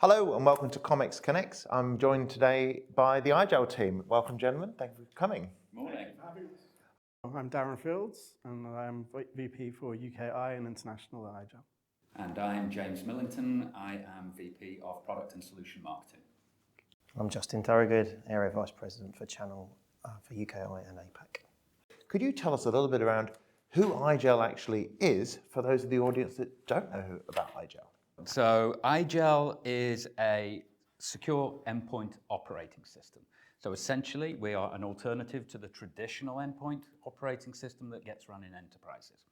Hello and welcome to Comics Connects. I'm joined today by the IGEL team. Welcome, gentlemen. Thank you for coming. Morning. I'm Darren Fields, and I'm VP for UKI and International at IGEL. And I'm James Millington. I am VP of Product and Solution Marketing. I'm Justin Thorogood, Area Vice President for Channel for UKI and APAC. Could you tell us a little bit around who IGEL actually is for those of the audience that don't know about IGEL? So IGEL is a secure endpoint operating system. So essentially, we are an alternative to the traditional endpoint operating system that gets run in enterprises.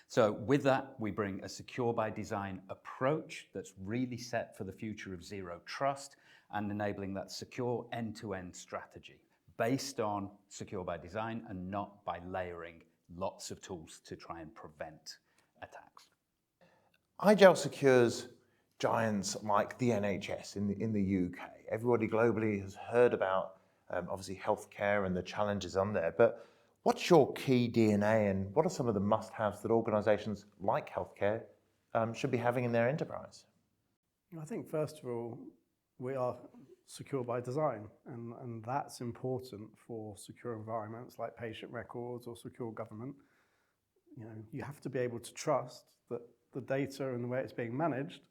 So with that, we bring a secure by design approach that's really set for the future of zero trust and enabling that secure end-to-end strategy based on secure by design and not by layering lots of tools to try and prevent attacks. IGEL secures giants like the NHS in the UK. Everybody globally has heard about obviously healthcare and the challenges on there, but what's your key DNA and what are some of the must-haves that organisations like healthcare should be having in their enterprise? I think first of all, we are secure by design, and that's important for secure environments like patient records or secure government. You know, you have to be able to trust that the data and the way it's being managed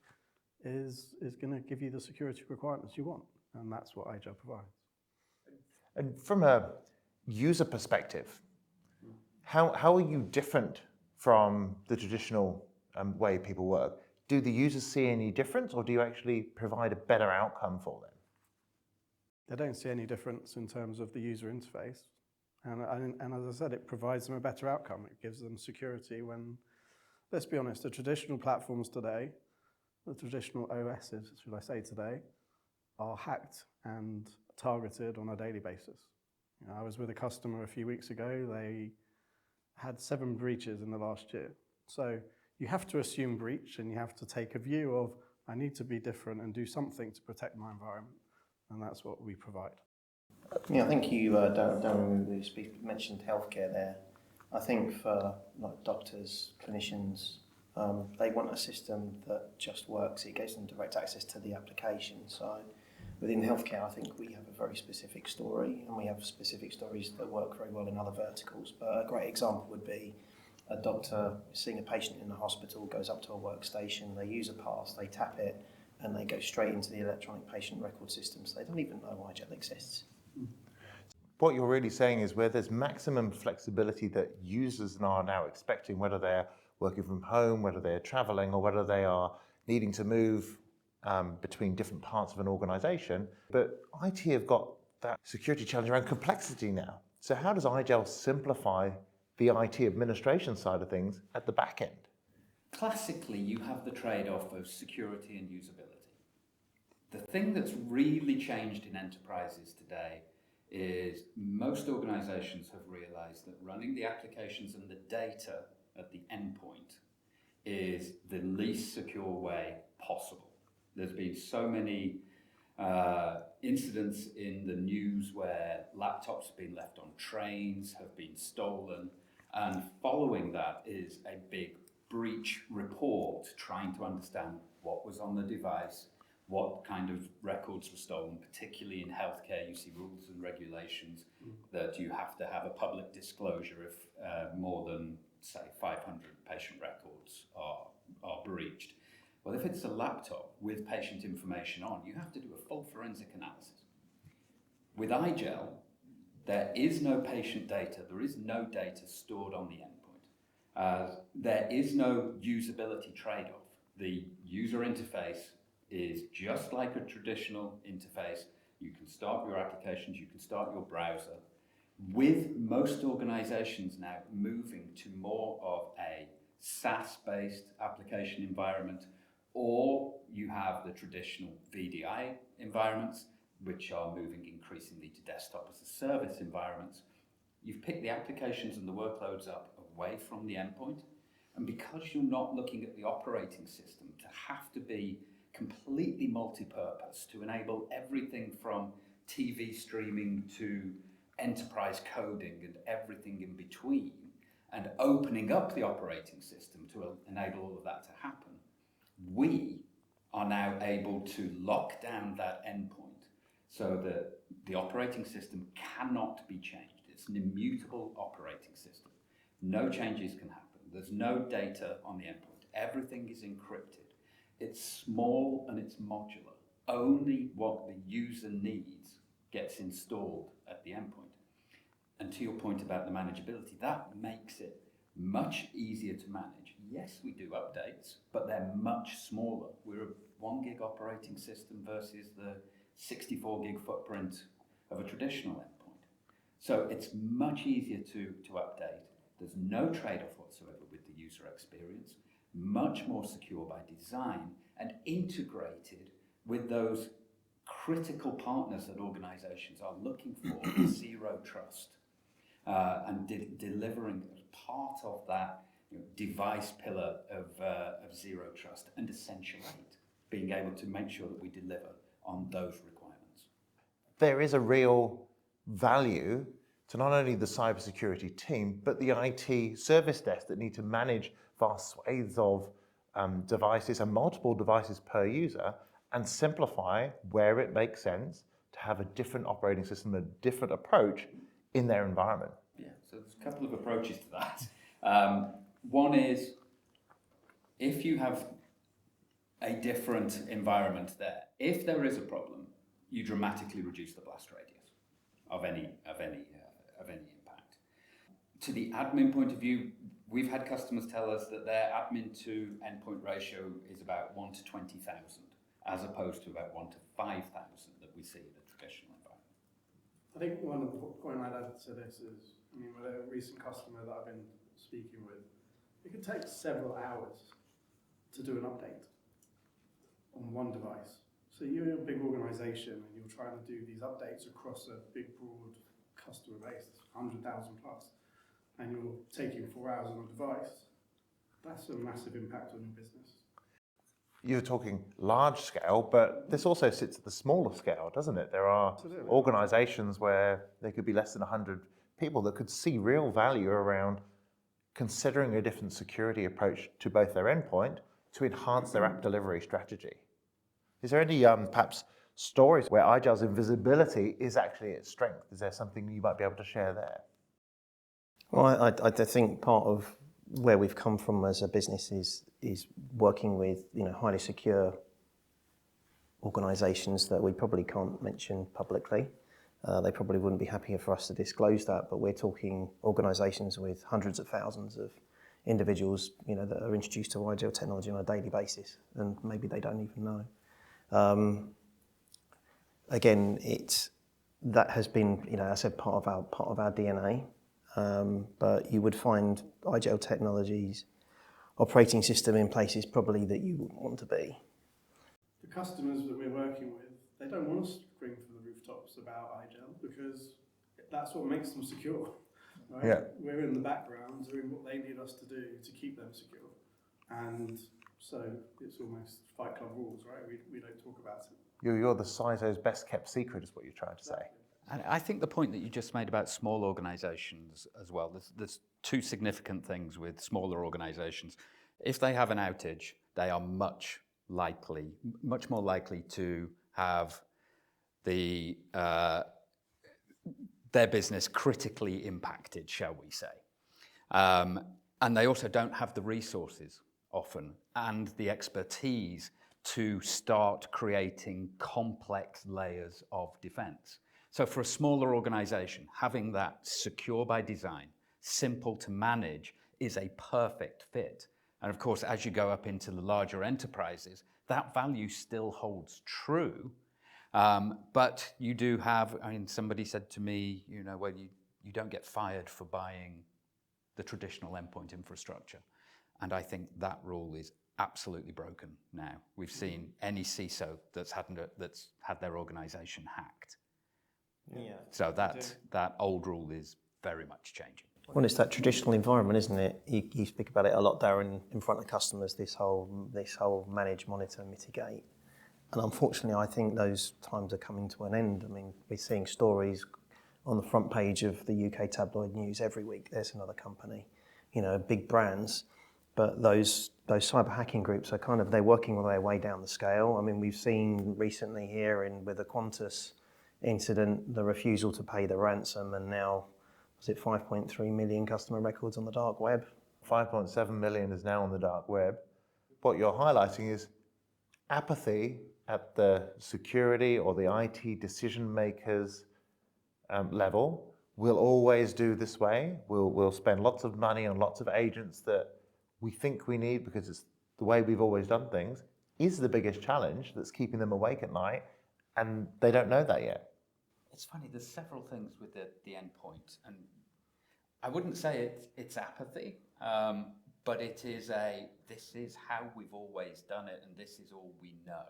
is going to give you the security requirements you want, and that's what IGEL provides. And from a user perspective, how are you different from the traditional way people work? Do the users see any difference, or do you actually provide a better outcome for them? They don't see any difference in terms of the user interface, and as I said, it provides them a better outcome. It gives them security when, let's be honest, the traditional platforms today, the traditional OSs, should I say today, are hacked and targeted on a daily basis. You know, I was with a customer a few weeks ago. They had 7 breaches in the last year. So you have to assume breach, and you have to take a view of, I need to be different and do something to protect my environment, and that's what we provide. Yeah, I think you, Darren, mentioned healthcare there. I think for like doctors, clinicians, they want a system that just works. It gives them direct access to the application. So within healthcare, I think we have a very specific story, and we have specific stories that work very well in other verticals. But a great example would be a doctor seeing a patient in the hospital, goes up to a workstation, they use a pass, they tap it, and they go straight into the electronic patient record system. So they don't even know IGEL exists. What you're really saying is where there's maximum flexibility that users are now expecting, whether they're working from home, whether they're traveling, or whether they are needing to move between different parts of an organization. But IT have got that security challenge around complexity now. So how does IGEL simplify the IT administration side of things at the back end? Classically, you have the trade-off of security and usability. The thing that's really changed in enterprises today is most organizations have realized that running the applications and the data at the endpoint is the least secure way possible. There's been so many incidents in the news where laptops have been left on trains, have been stolen, and following that is a big breach report trying to understand what was on the device, what kind of records were stolen. Particularly in healthcare, you see rules and regulations that you have to have a public disclosure if more than, say, 500 patient records are breached. Well, if it's a laptop with patient information on, you have to do a full forensic analysis. With IGEL, there is no patient data, there is no data stored on the endpoint. There is no usability trade-off. The user interface is just like a traditional interface. You can start your applications, you can start your browser. With most organizations now moving to more of a SaaS-based application environment, or you have the traditional VDI environments, which are moving increasingly to desktop as a service environments, you've picked the applications and the workloads up away from the endpoint. And because you're not looking at the operating system to have to be completely multi-purpose to enable everything from TV streaming to enterprise coding and everything in between, and opening up the operating system to enable all of that to happen, we are now able to lock down that endpoint so that the operating system cannot be changed. It's an immutable operating system. No changes can happen. There's no data on the endpoint. Everything is encrypted. It's small and it's modular. Only what the user needs gets installed at the endpoint. And to your point about the manageability, that makes it much easier to manage. Yes, we do updates, but they're much smaller. We're a 1 gig operating system versus the 64 gig footprint of a traditional endpoint. So it's much easier to update. There's no trade-off whatsoever with the user experience, much more secure by design, and integrated with those critical partners that organizations are looking for, zero trust, and delivering as part of that device pillar of zero trust and Essential 8, being able to make sure that we deliver on those requirements. There is a real value to not only the cybersecurity team, but the IT service desk that need to manage vast swathes of devices and multiple devices per user, and simplify where it makes sense to have a different operating system, a different approach in their environment. Yeah, so there's a couple of approaches to that. One is, if you have a different environment there, if there is a problem, you dramatically reduce the blast radius of any impact. To the admin point of view, we've had customers tell us that their admin to endpoint ratio is about 1 to 20,000, as opposed to about 1 to 5,000 that we see in a traditional environment. I think one of the point I'd add to this is, with a recent customer that I've been speaking with, it could take several hours to do an update on one device. So you're a big organisation and you're trying to do these updates across a big, broad customer base, 100,000 plus, and you're taking 4 hours on a device. That's a massive impact on your business. You're talking large scale, but this also sits at the smaller scale, doesn't it? There are organizations where there could be less than 100 people that could see real value around considering a different security approach to both their endpoint to enhance their app delivery strategy. Is there any perhaps stories where IGEL's invisibility is actually its strength? Is there something you might be able to share there? Well, I think part of where we've come from as a business is working with highly secure organisations that we probably can't mention publicly. They probably wouldn't be happy for us to disclose that, but we're talking organisations with hundreds of thousands of individuals, that are introduced to IGEL technology on a daily basis, and maybe they don't even know. Again, that has been, as I said, part of our DNA. But you would find IGEL technologies operating system in places probably that you wouldn't want to be. The customers that we're working with, they don't want us to scream from the rooftops about IGEL because that's what makes them secure. Right? Yeah. We're in the background doing what they need us to do to keep them secure. And so it's almost Fight Club rules, right? We don't talk about it. You're the CISO's best kept secret is what you're trying to say. And I think the point that you just made about small organisations as well, there's two significant things with smaller organisations. If they have an outage, they are much more likely to have their business critically impacted, shall we say. And they also don't have the resources often and the expertise to start creating complex layers of defence. So for a smaller organisation, having that secure by design, simple to manage, is a perfect fit. And of course, as you go up into the larger enterprises, that value still holds true. But you do have, somebody said to me, well, you don't get fired for buying the traditional endpoint infrastructure. And I think that rule is absolutely broken now. We've seen any CISO that's had their organisation hacked. Yeah. So that old rule is very much changing. Well, it's that traditional environment, isn't it? You speak about it a lot, Darren, in front of customers. This whole manage, monitor, mitigate, and unfortunately, I think those times are coming to an end. We're seeing stories on the front page of the UK tabloid news every week. There's another company, big brands, but those cyber hacking groups are they're working their way down the scale. I mean, we've seen recently here with the Qantas incident, the refusal to pay the ransom, and now, was it 5.3 million customer records on the dark web? 5.7 million is now on the dark web. What you're highlighting is apathy at the security or the IT decision makers level. We'll always do this way. We'll spend lots of money on lots of agents that we think we need because it's the way we've always done things, is the biggest challenge that's keeping them awake at night, and they don't know that yet. It's funny, there's several things with the endpoint, and I wouldn't say it's apathy, but it is this is how we've always done it, and this is all we know.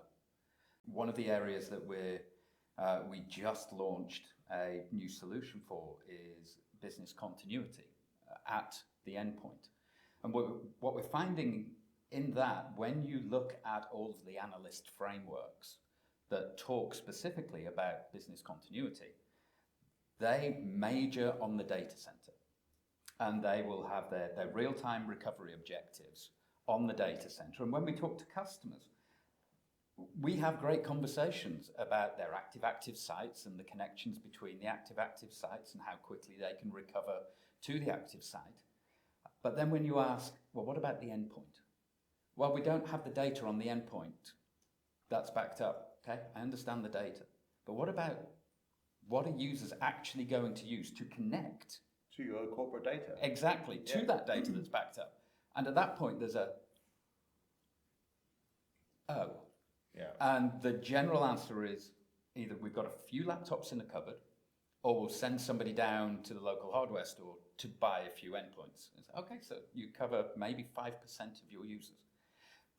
One of the areas that we just launched a new solution for is business continuity at the endpoint. And what we're finding in that, when you look at all of the analyst frameworks that talk specifically about business continuity, they major on the data center. And they will have their real-time recovery objectives on the data center. And when we talk to customers, we have great conversations about their active sites and the connections between the active sites and how quickly they can recover to the active site. But then when you ask, well, what about the endpoint? Well, we don't have the data on the endpoint that's backed up. Okay, I understand the data. But what are users actually going to use to connect To your corporate data. exactly to that data that's backed up? And at that point, there's Yeah. And the general answer is either we've got a few laptops in the cupboard, or we'll send somebody down to the local hardware store to buy a few endpoints. It's, okay, so you cover maybe 5% of your users.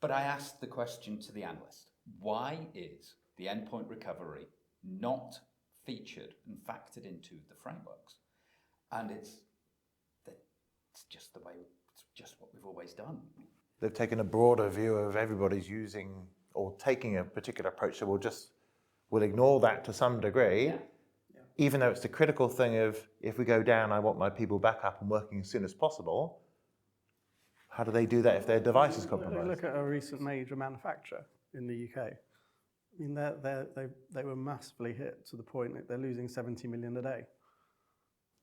But I asked the question to the analyst, why is the endpoint recovery not featured and factored into the frameworks? And it's just the way, it's just what we've always done. They've taken a broader view of everybody's using or taking a particular approach, so we'll ignore that to some degree. Yeah. Even though it's the critical thing of, if we go down, I want my people back up and working as soon as possible. How do they do that if their device is compromised? Look at a recent major manufacturer in the UK. I mean, they were massively hit to the point that they're losing 70 million a day.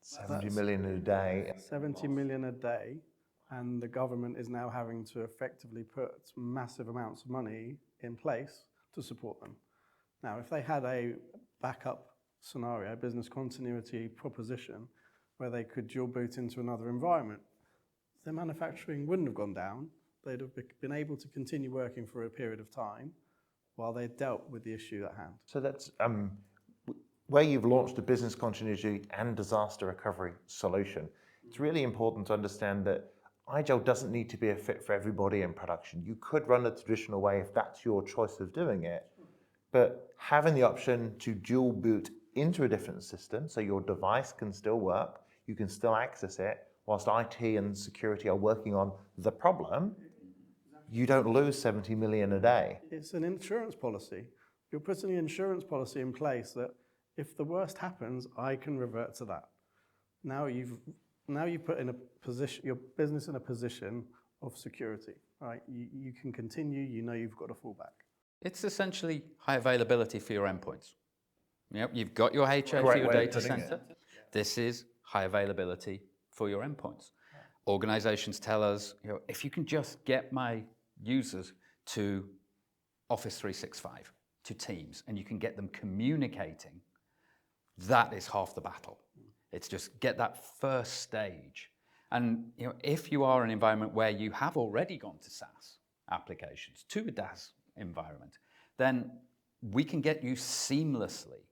70 million a day. 70 million a day, and the government is now having to effectively put massive amounts of money in place to support them. Now, if they had a backup scenario, business continuity proposition, where they could dual boot into another environment, their manufacturing wouldn't have gone down. They'd have been able to continue working for a period of time while they dealt with the issue at hand. So that's where you've launched a business continuity and disaster recovery solution. It's really important to understand that IGEL doesn't need to be a fit for everybody in production. You could run a traditional way if that's your choice of doing it, but having the option to dual boot into a different system so your device can still work, you can still access it, whilst IT and security are working on the problem, you don't lose 70 million a day. It's an insurance policy. You're putting an insurance policy in place that if the worst happens, I can revert to that. Now you've put in a position, your business in a position of security, right? You can continue, you know you've got a fallback. It's essentially high availability for your endpoints. Yep, you've got your HA for Great your way of data putting it. center. This is high availability for your endpoints. Organizations tell us, if you can just get my users to Office 365, to Teams, and you can get them communicating, that is half the battle. It's just get that first stage. And if you are an environment where you have already gone to SaaS applications, to a DaaS environment, then we can get you seamlessly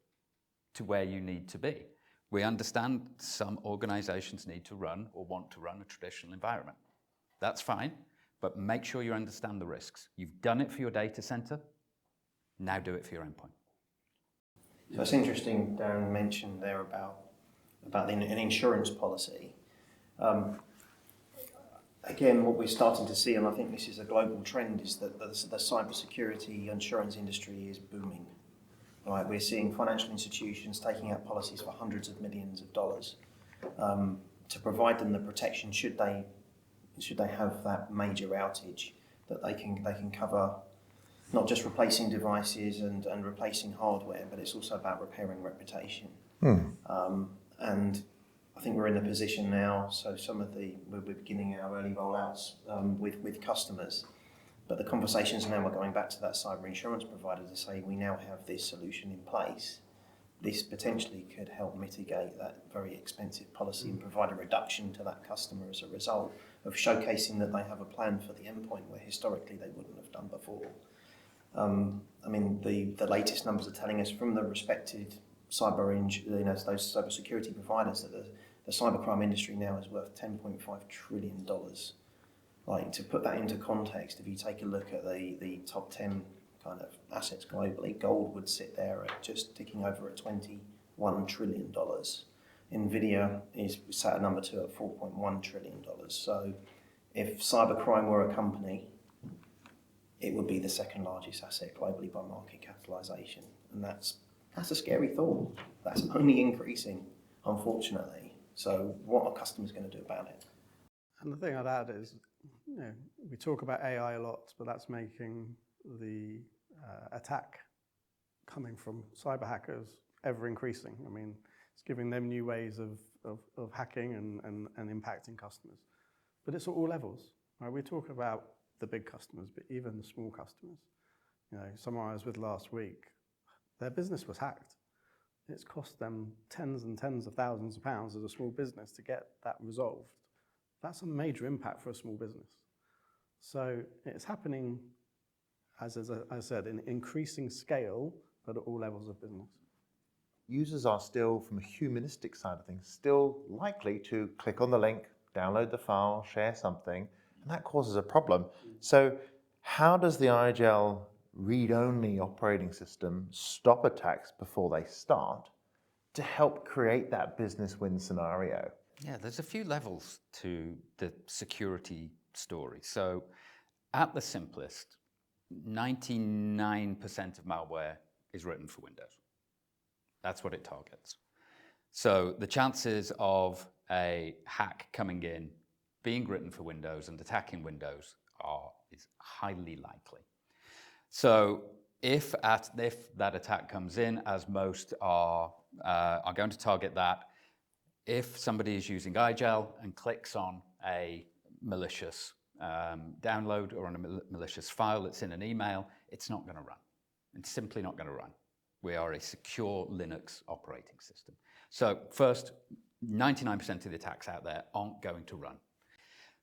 to where you need to be. We understand some organizations need to run or want to run a traditional environment. That's fine, but make sure you understand the risks. You've done it for your data center, now do it for your endpoint. So it's interesting, Darren mentioned there about an insurance policy. Again, what we're starting to see, and I think this is a global trend, is that the cybersecurity insurance industry is booming. Right, we're seeing financial institutions taking out policies for hundreds of millions of dollars to provide them the protection should they should they have that major outage, that they can cover not just replacing devices and replacing hardware, but it's also about repairing reputation. And I think we're in a position now, so we're beginning our early rollouts with customers, but the conversations now are going back to that cyber insurance provider to say, we now have this solution in place. This potentially could help mitigate that very expensive policy and provide a reduction to that customer as a result of showcasing that they have a plan for the endpoint where historically they wouldn't have done before. I mean, the latest numbers are telling us from the respected those cybersecurity providers that the cybercrime industry now is worth $10.5 trillion. Like, to put that into context, if you take a look at the top 10 kind of assets globally, gold would sit there at just ticking over at $21 trillion. Nvidia is sat at number 2 at $4.1 trillion. So if cybercrime were a company, it would be the second largest asset globally by market capitalization. And that's a scary thought. That's only increasing, unfortunately. So what are customers going to do about it? And the thing I'd add is, we talk about AI a lot, but that's making the attack coming from cyber hackers ever increasing. I mean, it's giving them new ways of hacking and impacting customers. But it's at all levels. Right? We talk about the big customers, but even the small customers. Someone I was with last week, their business was hacked. It's cost them tens and tens of thousands of pounds as a small business to get that resolved. That's a major impact for a small business. So it's happening, as I said, in increasing scale, but at all levels of business. Users are still, from a humanistic side of things, still likely to click on the link, download the file, share something, and that causes a problem. So how does the IGEL read-only operating system stop attacks before they start to help create that business win scenario? Yeah, there's a few levels to the security story. So at the simplest, 99% of malware is written for Windows. That's what it targets. So the chances of a hack coming in, being written for Windows and attacking Windows is highly likely. So if that attack comes in, as most are going to target that, if somebody is using IGEL and clicks on a malicious download or on a malicious file that's in an email, it's not going to run. It's simply not going to run. We are a secure Linux operating system. So first, 99% of the attacks out there aren't going to run.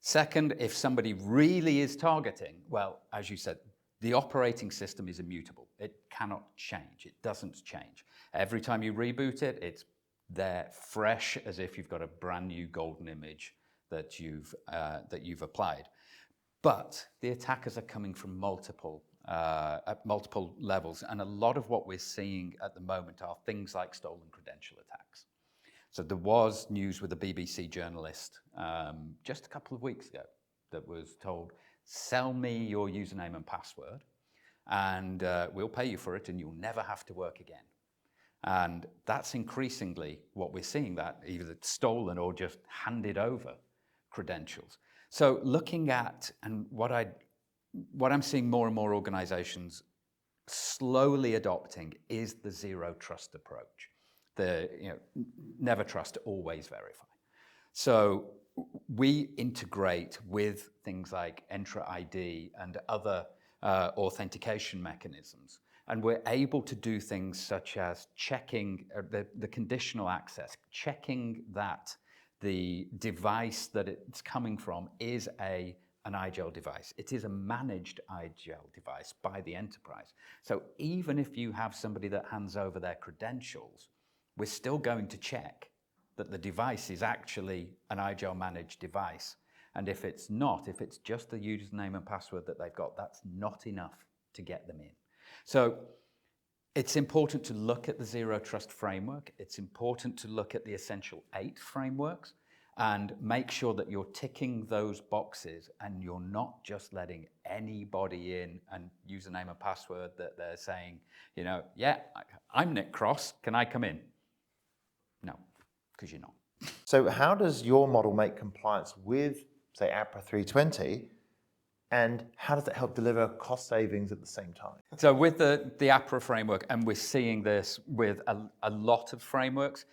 Second, if somebody really is targeting, well, as you said, the operating system is immutable. It cannot change. It doesn't change. Every time you reboot it, it's there fresh as if you've got a brand new golden image that you've applied. But the attackers are coming from multiple levels, and a lot of what we're seeing at the moment are things like stolen credential attacks. So there was news with a BBC journalist just a couple of weeks ago that was told, sell me your username and password and we'll pay you for it and you'll never have to work again. And that's increasingly what we're seeing, that either stolen or just handed over credentials. So looking at, and what I'm seeing more and more organizations slowly adopting is the zero trust approach. Never trust, always verify. So we integrate with things like Entra ID and other authentication mechanisms. And we're able to do things such as checking the conditional access, checking that the device that it's coming from is an IGEL device. It is a managed IGEL device by the enterprise. So even if you have somebody that hands over their credentials, we're still going to check that the device is actually an IGEL managed device. And if it's not, if it's just the username and password that they've got, that's not enough to get them in. So it's important to look at the Zero Trust framework. It's important to look at the Essential 8 frameworks and make sure that you're ticking those boxes and you're not just letting anybody in and username and password that they're saying, yeah, I'm Nick Cross, can I come in? No, because you're not. So how does your model make compliance with say, APRA 320? And how does that help deliver cost savings at the same time? So with the APRA framework, and we're seeing this with a lot of frameworks,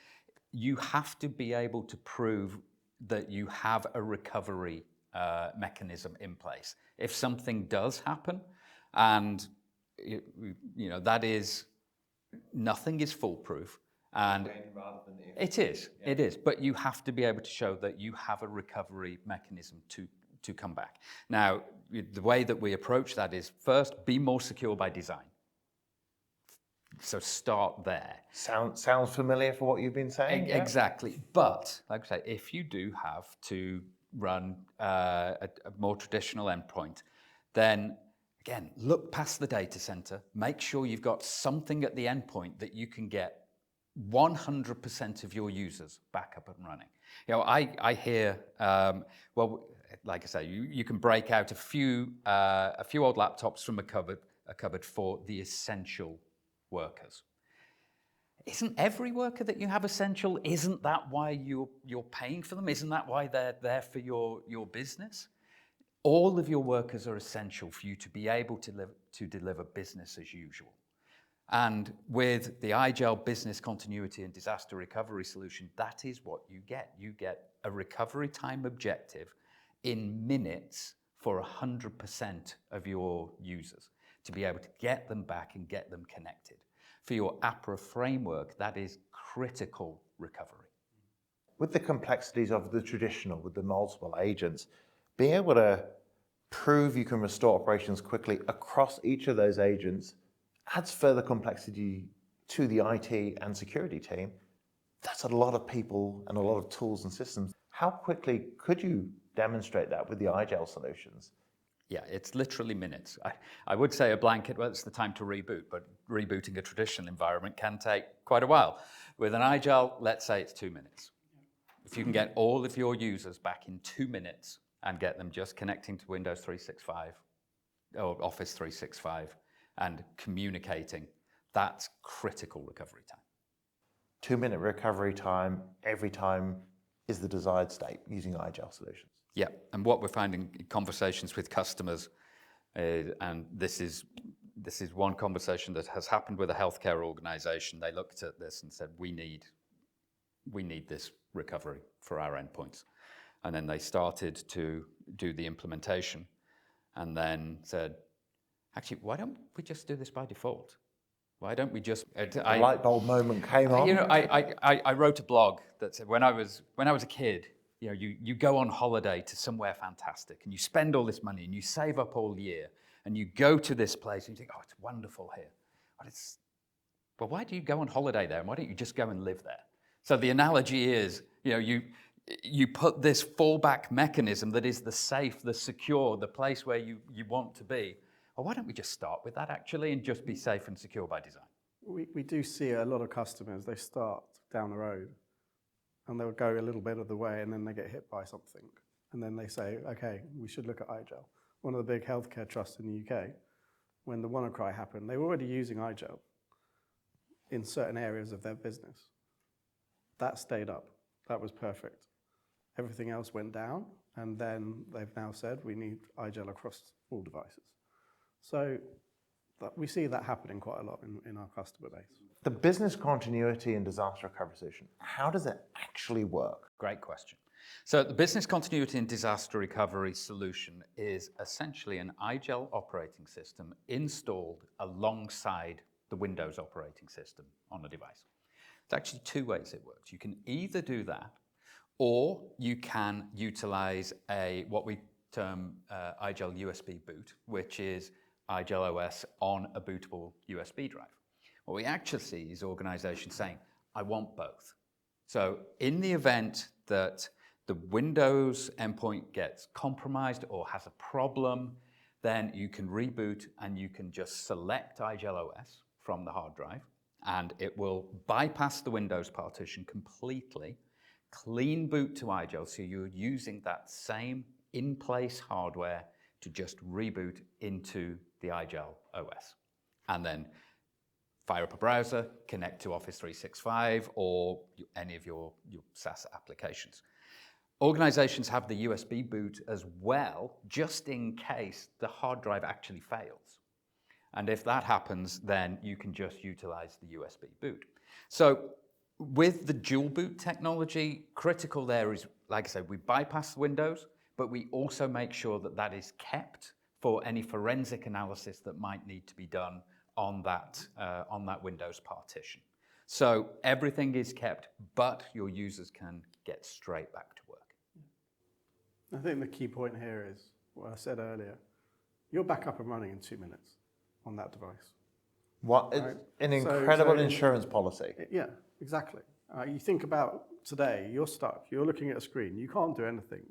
you have to be able to prove that you have a recovery mechanism in place. If something does happen, and that is, nothing is foolproof, and it is, but you have to be able to show that you have a recovery mechanism to come back. Now, the way that we approach that is first, be more secure by design. So start there. Sounds familiar for what you've been saying? Exactly. But, like I say, if you do have to run a more traditional endpoint, then again, look past the data center. Make sure you've got something at the endpoint that you can get 100% of your users back up and running. I hear, like I say, you can break out a few old laptops from a cupboard for the essential workers. Isn't every worker that you have essential? Isn't that why you're paying for them? Isn't that why they're there for your business? All of your workers are essential for you to be able to deliver business as usual. And with the IGEL business continuity and disaster recovery solution, that is what you get. You get a recovery time objective in minutes for 100% of your users to be able to get them back and get them connected. For your APRA framework, that is critical recovery. With the complexities of the traditional, with the multiple agents, being able to prove you can restore operations quickly across each of those agents adds further complexity to the IT and security team. That's a lot of people and a lot of tools and systems. How quickly could you demonstrate that with the IGEL solutions? Yeah, it's literally minutes. I would say a blanket, well, it's the time to reboot, but rebooting a traditional environment can take quite a while. With an IGEL, let's say it's 2 minutes. If you can get all of your users back in 2 minutes and get them just connecting to Windows 365 or Office 365 and communicating, that's critical recovery time. 2-minute recovery time every time is the desired state using IGEL solutions. Yeah, and what we're finding in conversations with customers, and this is one conversation that has happened with a healthcare organization. They looked at this and said, we need this recovery for our endpoints. And then they started to do the implementation and then said, actually, why don't we just do this by default? Why don't we just... The light bulb moment came on. I wrote a blog that said when I was a kid, you go on holiday to somewhere fantastic and you spend all this money and you save up all year and you go to this place and you think, oh, it's wonderful here. Well, why do you go on holiday there? And why don't you just go and live there? So the analogy is, you put this fallback mechanism that is the safe, the secure, the place where you want to be. Well, why don't we just start with that actually and just be safe and secure by design? We do see a lot of customers, they start down the road and they'll go a little bit of the way and then they get hit by something. And then they say, okay, we should look at IGEL. One of the big healthcare trusts in the UK, when the WannaCry happened, they were already using IGEL in certain areas of their business. That stayed up. That was perfect. Everything else went down, and then they've now said we need IGEL across all devices. So we see that happening quite a lot in our customer base. The business continuity and disaster recovery solution, how does it actually work? Great question. So the business continuity and disaster recovery solution is essentially an IGEL operating system installed alongside the Windows operating system on a device. There's actually two ways it works. You can either do that, or you can utilize what we term IGEL USB boot, which is IGEL OS on a bootable USB drive. What we actually see is organizations saying, I want both. So in the event that the Windows endpoint gets compromised or has a problem, then you can reboot and you can just select IGEL OS from the hard drive, and it will bypass the Windows partition completely, clean boot to IGEL, so you're using that same in-place hardware to just reboot into the IGEL OS. And then fire up a browser, connect to Office 365 or any of your SaaS applications. Organizations have the USB boot as well, just in case the hard drive actually fails. And if that happens, then you can just utilize the USB boot. So with the dual boot technology, critical there is, like I said, we bypass Windows, but we also make sure that that is kept for any forensic analysis that might need to be done on that Windows partition. So everything is kept, but your users can get straight back to work. I think the key point here is what I said earlier. You're back up and running in 2 minutes on that device. What Right. an incredible So- insurance policy. Yeah, exactly. You think about today, you're stuck, you're looking at a screen, you can't do anything.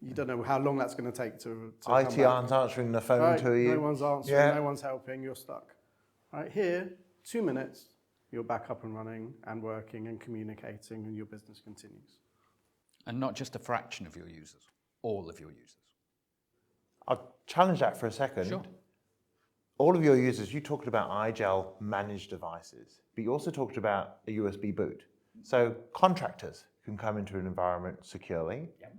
You don't know how long that's going to take to come IT back. aren't answering the phone Right, to you. no one's answering, Yeah. no one's helping, you're stuck. Right here, 2 minutes, you're back up and running and working and communicating and your business continues. And not just a fraction of your users, all of your users. I'll challenge that for a second. Sure. All of your users, you talked about IGEL managed devices, but you also talked about a USB boot. So contractors can come into an environment securely. Yep.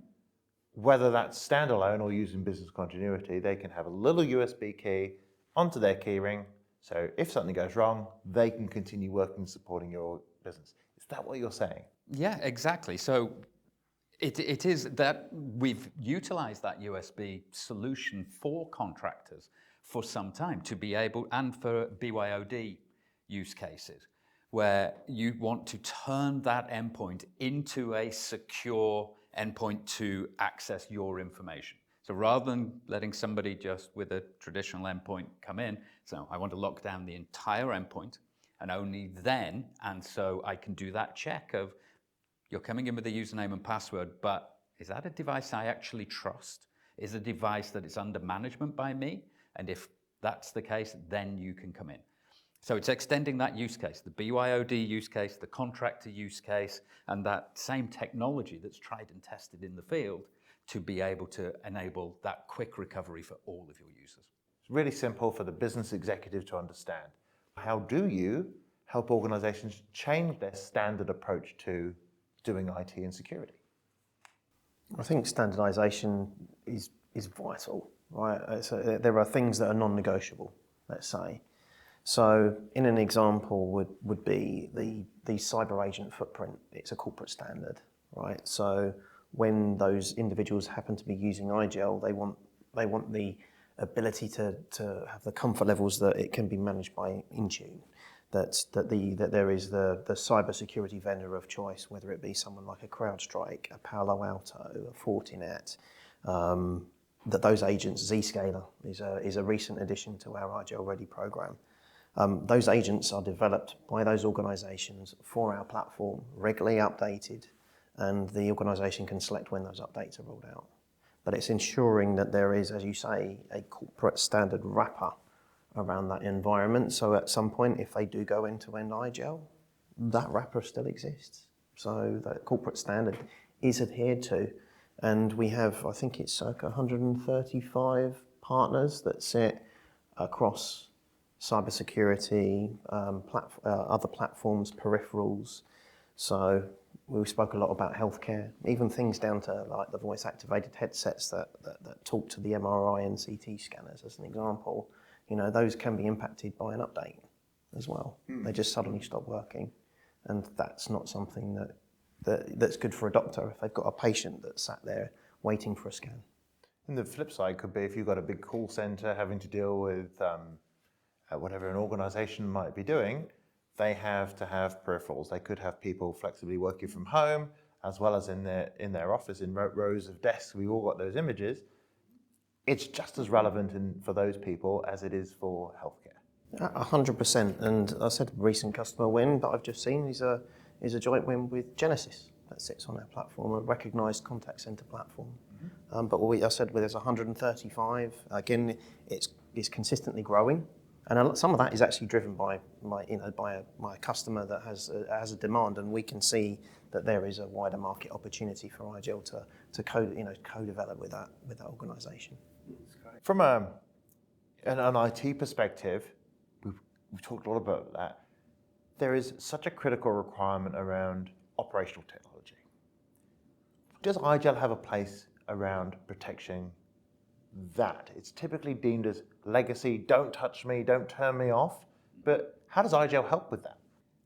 Whether that's standalone or using business continuity, they can have a little USB key onto their keyring. So if something goes wrong, they can continue working and supporting your business. Is that what you're saying? Yeah, exactly. So it is that we've utilized that USB solution for contractors for some time to be able, and for BYOD use cases, where you want to turn that endpoint into a secure endpoint to access your information. So rather than letting somebody just with a traditional endpoint come in, so I want to lock down the entire endpoint, and only then, and so I can do that check of, you're coming in with a username and password, but is that a device I actually trust? Is a device that is under management by me? And if that's the case, then you can come in. So it's extending that use case, the BYOD use case, the contractor use case, and that same technology that's tried and tested in the field to be able to enable that quick recovery for all of your users. It's really simple for the business executive to understand. How do you help organizations change their standard approach to doing IT and security? I think standardization is vital, right? So there are things that are non-negotiable, let's say. So in an example would be the cyber agent footprint. It's a corporate standard, right? So when those individuals happen to be using IGEL, they want the ability to have the comfort levels that it can be managed by Intune. That there is the cyber security vendor of choice, whether it be someone like a CrowdStrike, a Palo Alto, a Fortinet. That those agents, Zscaler is a recent addition to our IGEL Ready program. Those agents are developed by those organisations for our platform, regularly updated, and the organisation can select when those updates are rolled out. But it's ensuring that there is, as you say, a corporate standard wrapper around that environment. So at some point, if they do go end-to-end IGEL, that wrapper still exists. So that corporate standard is adhered to. And we have, I think it's circa 135 partners that sit across cybersecurity, other platforms, peripherals. So we spoke a lot about healthcare, even things down to like the voice-activated headsets that talk to the MRI and CT scanners, as an example. You know, those can be impacted by an update as well. They just suddenly stop working. And that's not something that's good for a doctor if they've got a patient that's sat there waiting for a scan. And the flip side could be if you've got a big call center having to deal with whatever an organization might be doing, they have to have peripherals. They could have people flexibly working from home as well as in their office in rows of desks. We've all got those images. It's just as relevant for those people as it is for healthcare. 100%. And I said a recent customer win that I've just seen is a joint win with Genesis that sits on our platform, a recognised contact centre platform. But I said there's 135. Again, it's consistently growing, and some of that is actually driven by a customer that has a demand, and we can see that there is a wider market opportunity for IGEL to co-develop with that organisation. From an IT perspective, we've talked a lot about that. There is such a critical requirement around operational technology. Does IGEL have a place around protecting that? It's typically deemed as legacy, don't touch me, don't turn me off, but how does IGEL help with that?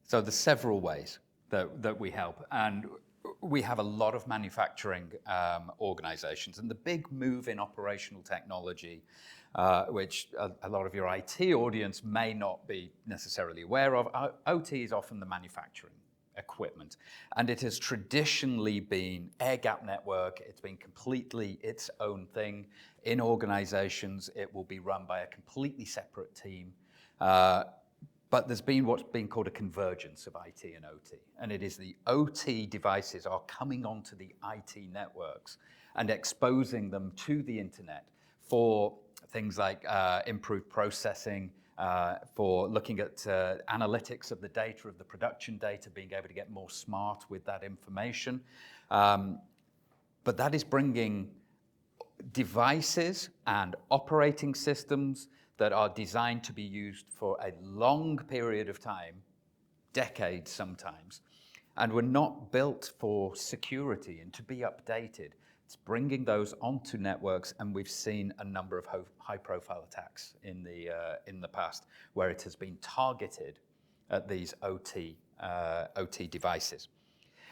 So there's several ways that we help, and we have a lot of manufacturing organizations, and the big move in operational technology, which a lot of your IT audience may not be necessarily aware of, OT is often the manufacturing equipment, and it has traditionally been air gap network. It's been completely its own thing. In organizations, it will be run by a completely separate team. But there's been what's been called a convergence of IT and OT. And it is the OT devices are coming onto the IT networks and exposing them to the internet for things like improved processing, for looking at analytics of the data, of the production data, being able to get more smart with that information. But that is bringing devices and operating systems that are designed to be used for a long period of time, decades sometimes, and were not built for security and to be updated. It's bringing those onto networks, and we've seen a number of high-profile attacks in the past where it has been targeted at these OT devices.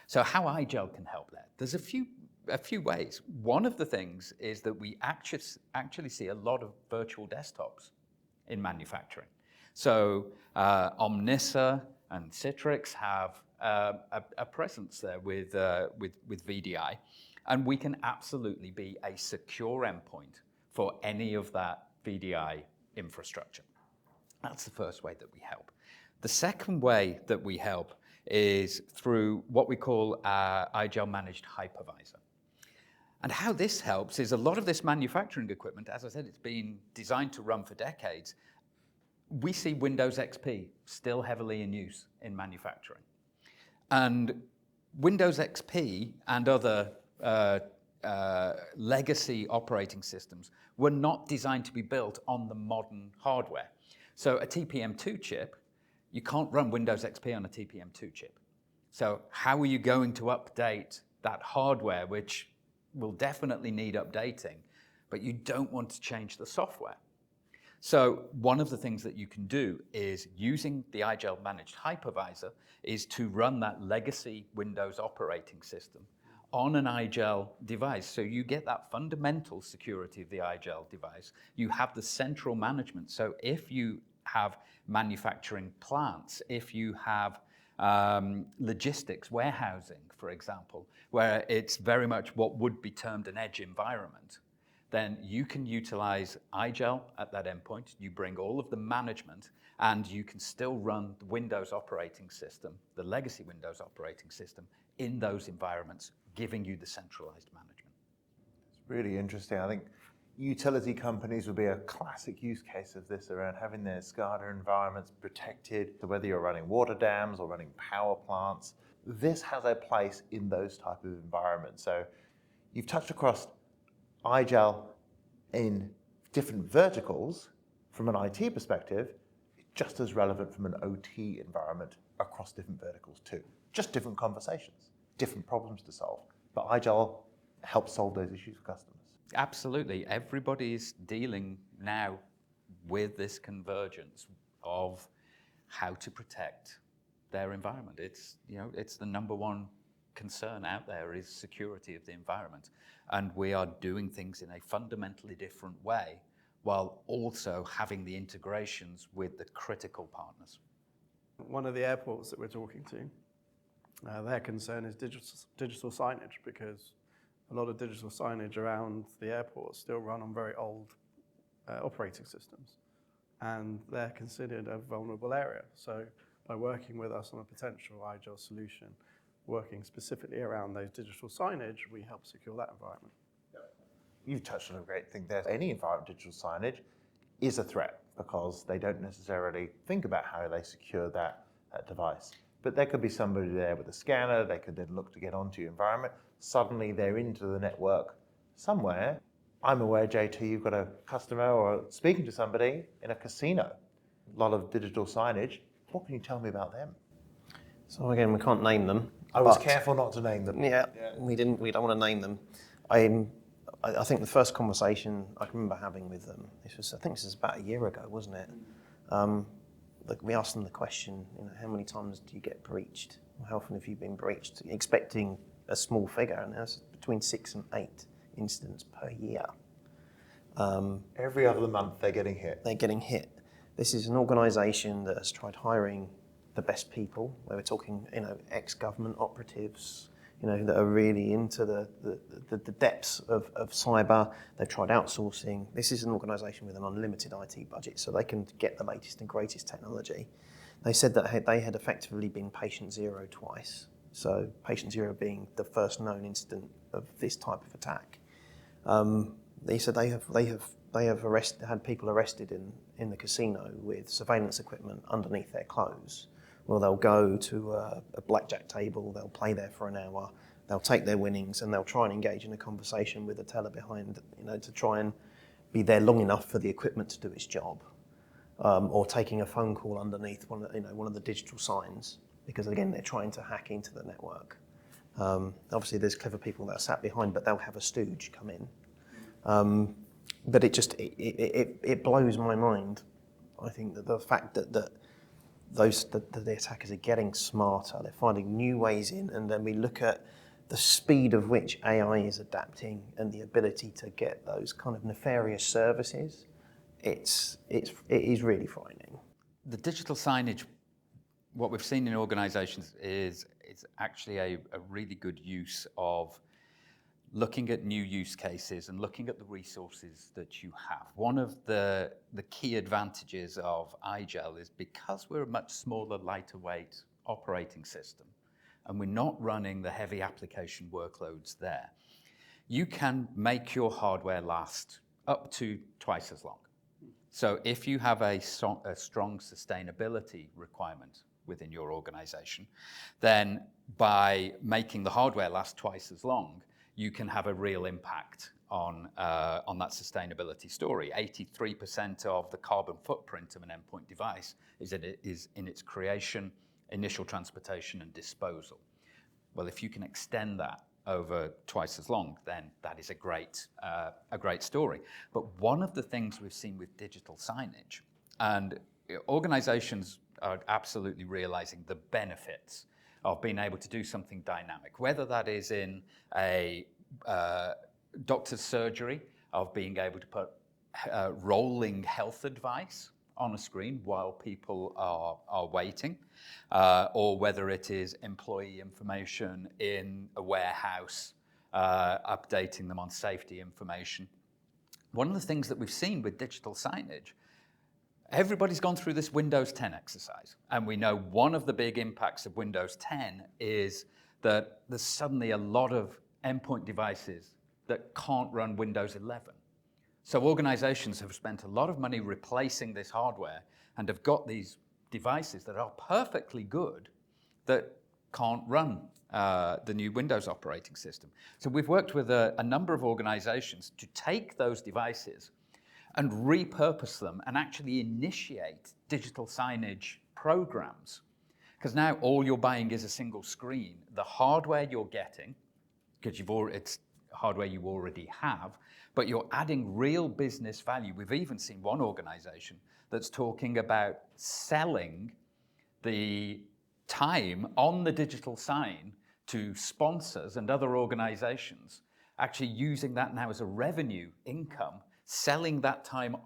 So how IGEL can help there? There's a few ways. One of the things is that we actually see a lot of virtual desktops in manufacturing. So Omnissa and Citrix have a presence there with VDI, and we can absolutely be a secure endpoint for any of that VDI infrastructure. That's the first way that we help. The second way that we help is through what we call IGEL Managed Hypervisor. And how this helps is a lot of this manufacturing equipment, as I said, it's been designed to run for decades. We see Windows XP still heavily in use in manufacturing. And Windows XP and other legacy operating systems were not designed to be built on the modern hardware. So a TPM2 chip, you can't run Windows XP on a TPM2 chip. So how are you going to update that hardware, which will definitely need updating, but you don't want to change the software? So one of the things that you can do is using the IGEL Managed Hypervisor is to run that legacy Windows operating system on an IGEL device. So you get that fundamental security of the IGEL device. You have the central management. So if you have manufacturing plants, if you have logistics, warehousing, for example, where it's very much what would be termed an edge environment, then you can utilize IGEL at that endpoint. You bring all of the management, and you can still run the Windows operating system, the legacy Windows operating system, in those environments, giving you the centralized management. It's really interesting. I think utility companies would be a classic use case of this around having their SCADA environments protected. So whether you're running water dams or running power plants, this has a place in those type of environments. So you've touched across IGEL in different verticals. From an IT perspective, it's just as relevant from an OT environment across different verticals too. Just different conversations, different problems to solve. But IGEL helps solve those issues for customers. Absolutely. Everybody's dealing now with this convergence of how to protect their environment. It's the number one concern out there is security of the environment. And we are doing things in a fundamentally different way while also having the integrations with the critical partners. One of the airports that we're talking to, their concern is digital signage, because a lot of digital signage around the airport still run on very old operating systems, and they're considered a vulnerable area. So by working with us on a potential IGEL solution, working specifically around those digital signage, we help secure that environment. You've touched on a great thing there. Any environment digital signage is a threat because they don't necessarily think about how they secure that device. But there could be somebody there with a scanner, they could then look to get onto your environment. Suddenly they're into the network somewhere. I'm aware, JT, you've got a customer or speaking to somebody in a casino. A lot of digital signage. What can you tell me about them? So again, we can't name them, I was But- careful not to name them. Yeah, we don't want to name them. I think the first conversation I can remember having with them, I think this was about a year ago, wasn't it? We asked them the question, how many times do you get breached? How often have you been breached? Expecting a small figure, and that's between 6 and 8 incidents per year. Every other month they're getting hit. They're getting hit. This is an organisation that has tried hiring the best people. Where we're talking, ex-government operatives, that are really into the depths of cyber. They've tried outsourcing. This is an organisation with an unlimited IT budget, so they can get the latest and greatest technology. They said that they had effectively been patient zero twice. So patient zero being the first known incident of this type of attack. They said they have had people arrested in the casino with surveillance equipment underneath their clothes. Well, they'll go to a blackjack table, they'll play there for an hour, they'll take their winnings, and they'll try and engage in a conversation with the teller behind, to try and be there long enough for the equipment to do its job, or taking a phone call underneath one of the digital signs, because again they're trying to hack into the network. Obviously, there's clever people that are sat behind, but they'll have a stooge come in. But it blows my mind. I think that the fact that the attackers are getting smarter, they're finding new ways in, and then we look at the speed of which AI is adapting and the ability to get those kind of nefarious services. It is really frightening. The digital signage, what we've seen in organisations is actually a really good use of looking at new use cases and looking at the resources that you have. One of the key advantages of IGEL is because we're a much smaller, lighter weight operating system, and we're not running the heavy application workloads there, you can make your hardware last up to twice as long. So if you have a strong sustainability requirement within your organization, then by making the hardware last twice as long, you can have a real impact on that sustainability story. 83% of the carbon footprint of an endpoint device is in its creation, initial transportation, and disposal. Well, if you can extend that over twice as long, then that is a great story. But one of the things we've seen with digital signage, and organizations are absolutely realizing the benefits of being able to do something dynamic, whether that is in a doctor's surgery, of being able to put rolling health advice on a screen while people are waiting, or whether it is employee information in a warehouse, updating them on safety information. One of the things that we've seen with digital signage, everybody's gone through this Windows 10 exercise, and we know one of the big impacts of Windows 10 is that there's suddenly a lot of endpoint devices that can't run Windows 11. So organizations have spent a lot of money replacing this hardware and have got these devices that are perfectly good that can't run the new Windows operating system. So we've worked with a number of organizations to take those devices and repurpose them and actually initiate digital signage programs. Because now all you're buying is a single screen. The hardware you're getting, because it's hardware you already have, but you're adding real business value. We've even seen one organization that's talking about selling the time on the digital sign to sponsors and other organizations, actually using that now as a revenue income, selling that time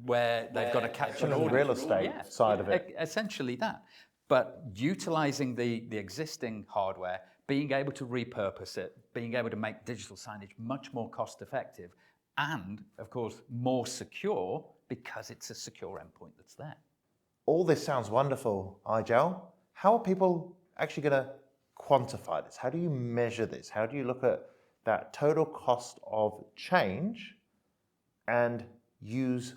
where they've got to catch an the audience. real estate side of it. Essentially that. But utilizing the existing hardware, being able to repurpose it, being able to make digital signage much more cost effective, and of course more secure because it's a secure endpoint that's there. All this sounds wonderful, IGEL. How are people actually going to quantify this? How do you measure this? How do you look at that total cost of change and use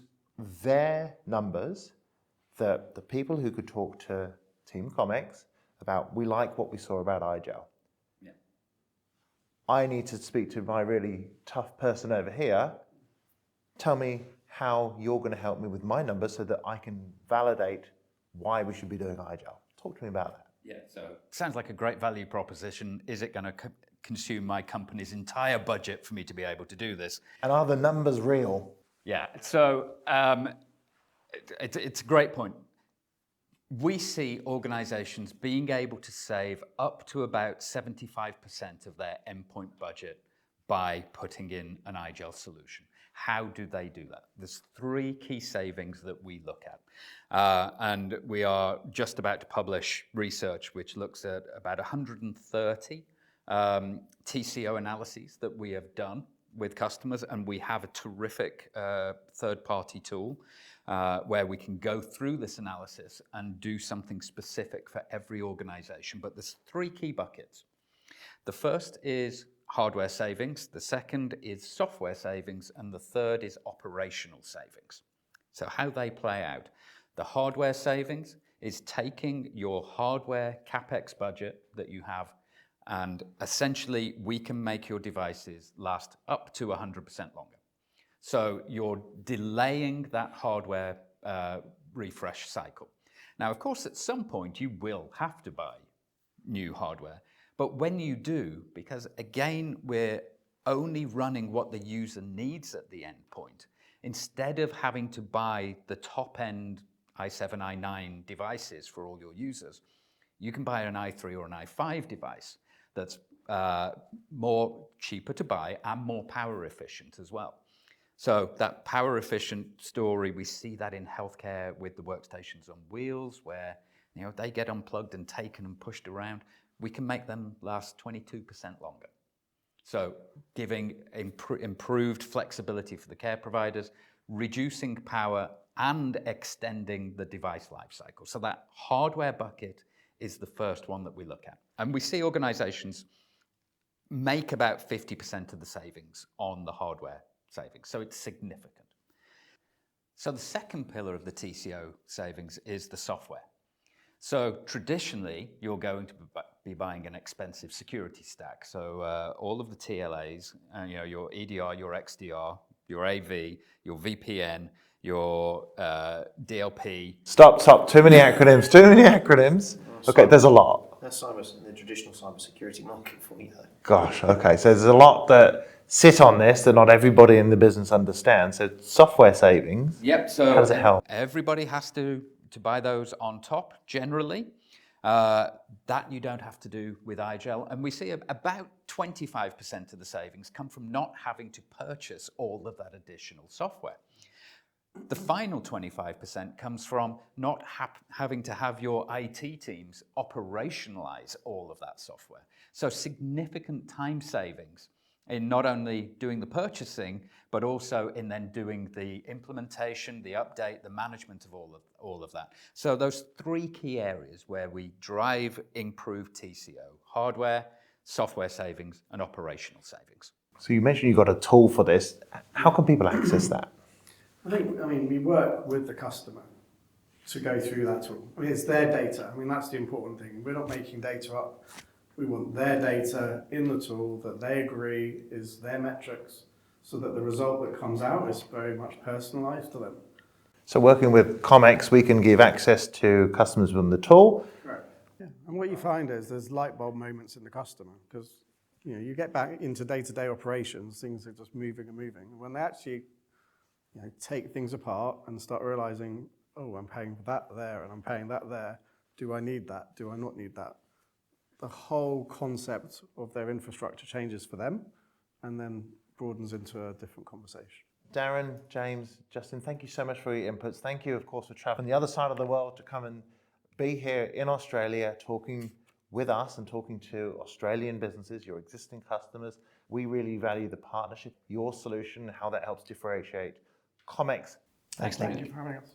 their numbers, the people who could talk to Team Comics about, we like what we saw about IGEL. Yeah. I need to speak to my really tough person over here. Tell me how you're going to help me with my numbers so that I can validate why we should be doing IGEL. Talk to me about that. Yeah, so Sounds like a great value proposition. Is it going to consume my company's entire budget for me to be able to do this? And are the numbers real? Yeah, so it's a great point. We see organizations being able to save up to about 75% of their endpoint budget by putting in an IGEL solution. How do they do that? There's 3 key savings that we look at. And we are just about to publish research which looks at about 130 TCO analyses that we have done with customers, and we have a terrific third-party tool where we can go through this analysis and do something specific for every organization. But there's 3 key buckets. The first is hardware savings, the second is software savings, and the third is operational savings. So how they play out. The hardware savings is taking your hardware CapEx budget that you have, and essentially we can make your devices last up to 100% longer. So you're delaying that hardware refresh cycle. Now, of course, at some point you will have to buy new hardware, but when you do, because again, we're only running what the user needs at the endpoint, instead of having to buy the top-end i7, i9 devices for all your users, you can buy an i3 or an i5 device that's more cheaper to buy and more power efficient as well. So that power efficient story, we see that in healthcare with the workstations on wheels, where they get unplugged and taken and pushed around. We can make them last 22% longer. So giving improved flexibility for the care providers, reducing power and extending the device life cycle. So that hardware bucket is the first one that we look at. And we see organizations make about 50% of the savings on the hardware savings. So it's significant. So the second pillar of the TCO savings is the software. So traditionally, you're going to be buying an expensive security stack. So all of the TLAs, your EDR, your XDR, your AV, your VPN, your DLP. Stop. Too many acronyms. Okay, there's a lot. That's the traditional cybersecurity market for you, though. Gosh, okay. So there's a lot that sit on this that not everybody in the business understands. So software savings. Yep. So how does it help? Everybody has to buy those on top, generally. That you don't have to do with IGEL. And we see about 25% of the savings come from not having to purchase all of that additional software. The final 25% comes from not having to have your IT teams operationalize all of that software. So significant time savings in not only doing the purchasing, but also in then doing the implementation, the update, the management of all of that. So those 3 key areas where we drive improved TCO: hardware, software savings, and operational savings. So you mentioned you got a tool for this. How can people access that? We work with the customer to go through that tool. It's their data. That's the important thing. We're not making data up. We want their data in the tool that they agree is their metrics, so that the result that comes out is very much personalized to them. So working with ComEx, we can give access to customers from the tool. Correct. Yeah. And what you find is there's lightbulb moments in the customer, because you get back into day-to-day operations, things are just moving and moving. When they actually take things apart and start realizing, oh, I'm paying for that there and I'm paying that there. Do I need that? Do I not need that? The whole concept of their infrastructure changes for them and then broadens into a different conversation. Darren, James, Justin, thank you so much for your inputs. Thank you, of course, for traveling the other side of the world to come and be here in Australia talking with us and talking to Australian businesses, your existing customers. We really value the partnership, your solution, how that helps differentiate ComEx. Thanks, Thank you for having us.